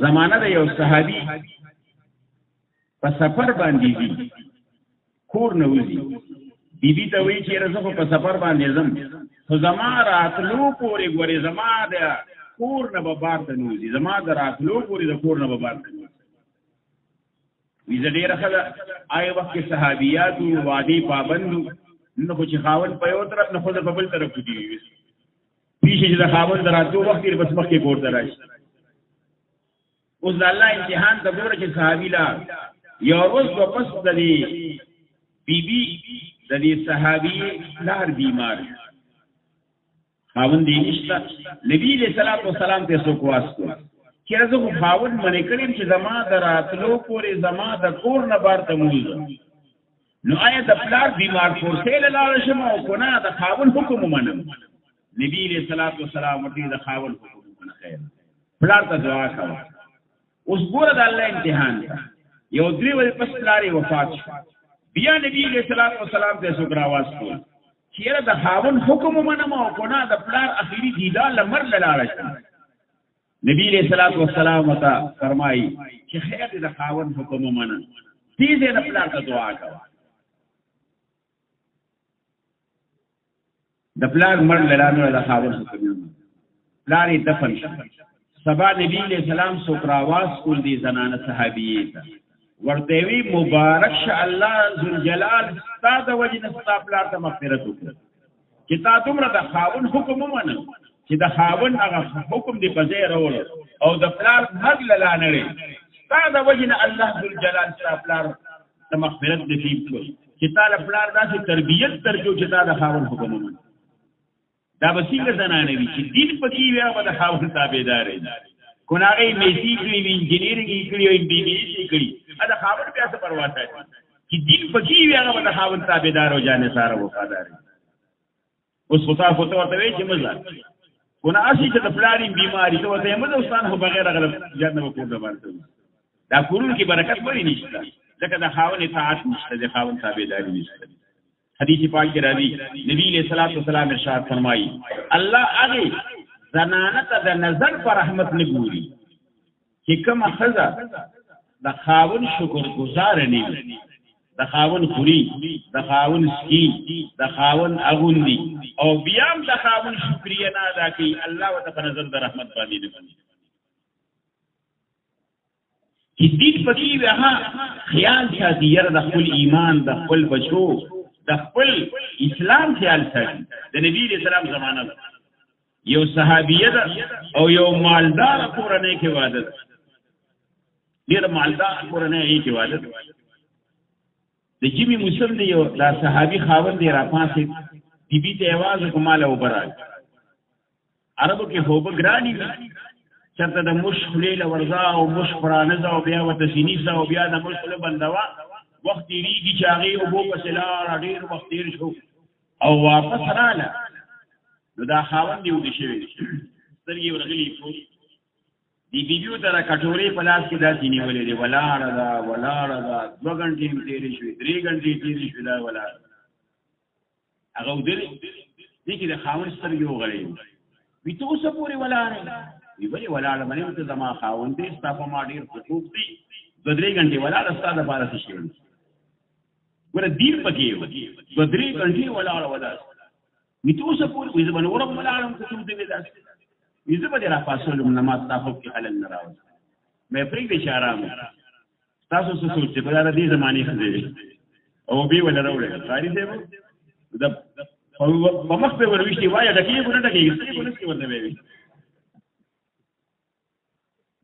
زمانه د یو صحابي په سفر باندې دي کور نه وځي بیبي ته وایي چې زه په سفر باندې ځم خو زما راتلو پورې ګورې زما د کور نه به بار ته نه وځي زما د راتلو پورې د کور نه به بار ته نه وځي وي زه ډېره ښه ده هغه وخت کې صحابیات وو وعدې پابند وو نو خو چې خاوند په یو طرف نه ښځه په بل طرف کې دي پیښې چې د خاوند د راتلو وخت کې بس مخکې کور ته راشي اوس د الله امتحان ته ګوره چې صحابي لاړ یو ورځ واپس د دې بیبي د دې صحابي لار بیمار خاوند یې نشته نبي علیه الصلاۃ والسلام ته څوک واسطه چې زه خو خاوند منې کړم چې زما د راتلو پورې زما د کور نه بار ته موځم نو آیا د پلار بیمار کورسې له لاړه شم او که نه د خاوند حکم ومنم نبي علیه الصلاۃ والسلام ورته د خاوند حکم ومنه خیر پلار ته دعا کوه اوس ګوره د الله امتحان دی یو 3 ورځې پس پلار یې وفات شو بیا نبی علیه الصلاۃ والسلام ته څوک راواستو چې یاره د خاوند حکم ومنم او که نه د پلار اخري دیدار له مر له لاړه شم نبی علیہ الصلوۃ والسلام وتا فرمایي چې خیر دې د خاوند حکم ومنه دې دې د پلار ته دعا کوه د پلار مړ لرانو د خاوند حکم ومنه پلار یې دفن شو سبا نبی علیہ السلام سوکراواز کول دي زنانه صحابیه ته ورته وی مبارک شه الله ذوالجلال ستا د وجه نه ستا پلار ته مغفرت وکړه چې تا دومره د خاوند حکم ومنه چې د خاوند هغه حکم دی په ځای راوړو او د پلار مرګ له لانړې ستا د وجې نه الله ذوالجلال ستا پلار ته مغفرت نصیب کړو چې تا له پلار داسې تربیت درکړو چې تا د خاوند حکم ومنه دا به څنګه زنانه وي چې دین پکې وي هغه به د خاوند تابعدار وي که نه هغه یې میسي کړي وي انجینرینګ یې کړي وي بي بي ایس یې کړي د خاوند بیا څه پروا ساتي چې دین پکې وي هغه به د خاوند تابعدار او جانثار او وفادار وي اوس خو تاسو ته ورته وایي چې مزه کونه اسی چې د پلارین بیماری ته وته مده استاد خو بغیر غلط جنت وکړ د باندې دا کورون کې برکت وړي نشته ځکه د خاوند اطاعت نشته د خاوند تابعداري نشته حدیث پاک کې راځي نبی علیہ الصلوۃ والسلام ارشاد فرمایي الله هغه زنانه ته د نظر پر رحمت نه ګوري چې کومه ښځه د خاوند شکر گزار نه وي د خاوند خوري د خاوند سکي د خاوند اغوندي او بیا هم د خاوند شکریه نه ادا کوي الله ورته په نظر د رحمت باندې نه کوي چې دین پکې وي هغه خیال ساتي یاره د خپل ایمان د خپل بچو د خپل اسلام خیال ساتي د نبی علیہ السلام زمانه ده یو صحابیه ده او یو مالدار کورنۍ کې واده ده ډېر مالدار کورنۍ کې واده ده د جمی مسلم دی یو دا صحابي خاوند دی را پاسې بیبي ته आवाज کوماله وبرال عربو کې هوب ګرانی چرته د مش خلیل ورزا او مش فرانزه او بیا وت سینیسا او بیا د مش له بندوا وخت ریږي چې هغه وبو په سلار ډیر وخت تیر شو او واپس رااله نو دا خاوند دی ودی شوی سترګې ورغلی شو دی بیبیو ته کټوري په لاس کې دا نیولې دی ولاړه دا 2 غنټې تیرې شوې 3 غنټې تیرې شوې دا ولاړه هغه ودرې دې کې د خاوند سترګې وغړې وي ته اوسه پورې ولاړه وی ولی ولاړه باندې ته زما خاوند دې ستا په ما ډېر حقوق دي 2-3 غنټې ولاړه ستا د پاره څه شي ګوره دین پکې و 2-3 غنټې ولاړه وي ته اوسه پورې وي زما نورم ولاړم ته څه دې داسې ویزه به را پاسولم نماز تاسو کې خلل نه راوځي مې پرې دې آرام تاسو څه سوچ په دا دې زمانه کې او به ولا راوړل قاری دې دا په مخ په ورويشتي وای دا کې ګونه ټکي څه ګونه کې ورته وي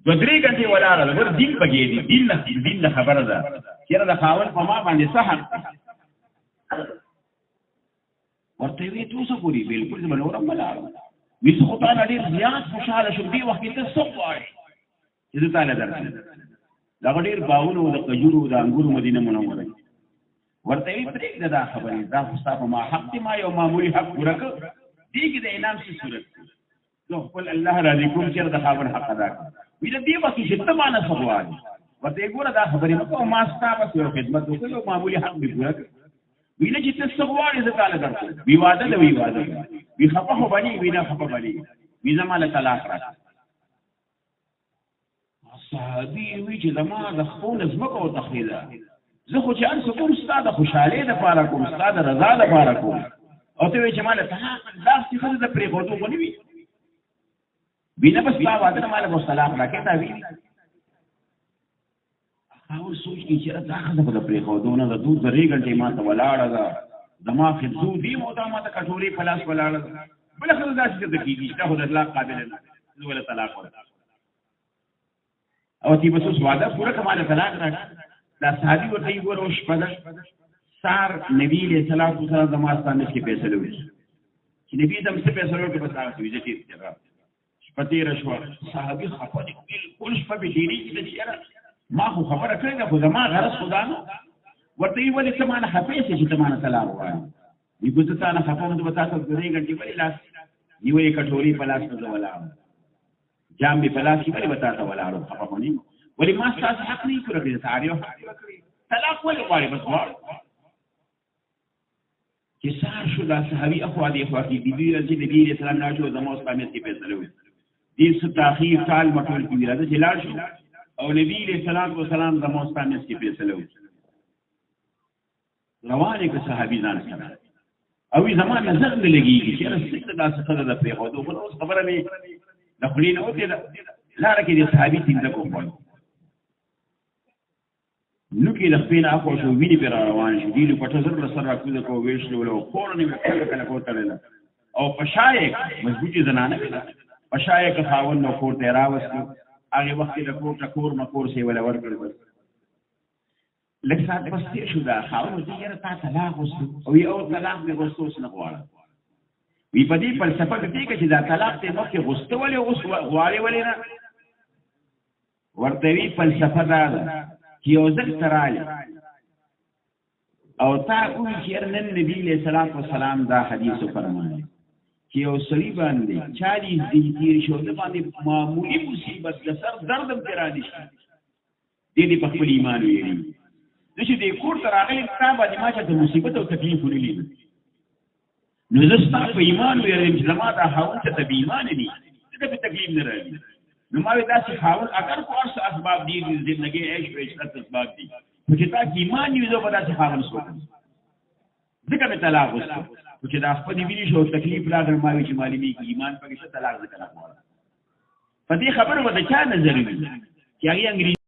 2-3 غنټې ولاړه ور دین پګې دي دین خبره ده چیرې د خاون په ما باندې صحه ورته وی تاسو پوری بالکل زموږ اورم ولاړه ویسه خو تعالی ډېر زیات خوشاله شو دی وخت ته څه وایي چې تعالی درته دا ډېر باغونو د قجورو د انګورو مدینه منوره ورته وی پرې دا خبرې دا مصطفی ما حق ما یو معمولی حق ورکه دې کې د انعام څه صورت نو خپل الله راضي کوم چې د خاور حق ادا کړ وی دې وخت چې ته معنا څه وایي ورته ګوره دا خبرې نو ما ستاسو یو خدمت وکړو معمولی حق دې ورکه وینه چې څه وایي زه تعالی درته ویواده د ویواده وی خپه باندې وینا خپه باندې وی زماله طلاق را صحابي وی چې زما د خپل ځمکه او تخریده زه خو چې ان کوم ستاسو د خوشحالۍ لپاره کوم ستاسو د رضا لپاره کوم او ته وی چې مال ته داس چې خو د پرې غوډو غونی وي بینه بس تا واده مال مصطلح راکې تا وی او سوچ کې چې راځه د پرې غوډو نه د دوه درې غنټې ما ته ولاړه ده دماغ خدو دی مو ته ما ته کټوري فلاس ولاړه بل خدای داسې د کیږي دا خدای الله قابل نه ولا طلاق ولا او تی بس وعده پورا کمال طلاق راک دا صحابي ورته ورو شپه سار نبی له صلوات و سلام دماستانه کې فیصله وشي چې نبی دم څه فیصله وکړه په تاسو ویځه کې جواب شپته رشوه صحابي خپل بالکل شپه به ډیری چې یاره ما خو خبره کړې ده خو زما غرض خدا نو ورته ولې سمانه حفیظ چې سمانه طلاق وایي یو څه نه خپل د وتا ته 2 غنټې ولې لاس نیوې کټوري په لاس ته ولاړ جام به پلاس کې ولې وتا ته ولاړ خپل نه ولې ما ستاسو حق نه کړی تعاریو طلاق ولې غواړي بس غواړي چې سار شو دا صحابي اخوا دي اخوا کې بيبي رضی نبی رسول الله شو زموږ قامت کې فیصله وي دې څه تاخير کال مټول کې راځي چې لاړ شو او نبی رسول الله سلام زموږ قامت کې فیصله وي روانه کې صحابي ځان سره او زمان نظر نه لګيږي چې رسول الله صلی الله علیه وسلم خو اوس خبره مې د خلینو وته لاره کې د صحابي تین د کوم نو کې د خپل اخو شو ویني پر روان شو دی په تاسو سره راکوز کو ویشلو ولو کورنی په کله کوتل او پشایک مضبوطی زنانه پشایک خاون نو کور ته راوستو هغه وخت د کور مکور سی ولا ورکړ لکه سات پسې شو دا خاون چې یره تا طلاق وستو او یو طلاق به وستو سن غواړه وی په دې فلسفه کې چې دا طلاق ته مخکې غوستو ولې غواړي ولې نه ورته وی فلسفه دا چې یو ځل تراله او تا کوم چې نن نبی له سلام و سلام دا حدیث فرمایي چې یو سړي باندې 40 دن تیر شو د باندې معمولی مصیبت د سر درد هم راني شي دې په خپل ایمان ویلي چې دې کور تر هغه کتاب باندې ما چې د مصیبت او تکلیف ولې نو زستا په ایمان ویل چې زما دا حاول ته د ایمان دي څه په تکلیف نه راځي نو ما وی داسې حاول اگر کو ارس اسباب دي د ژوندۍ عيش او عشرت اسباب دي چې تا ایمان یې زو په داسې حاول شو ځکه په طلاق وسو چې دا خپل ویلي شو تکلیف راغلی ما وی چې معلومي کې ایمان پکې څه طلاق ذکر راغلی په دې خبره وته چا نظر وي چې هغه انګریزي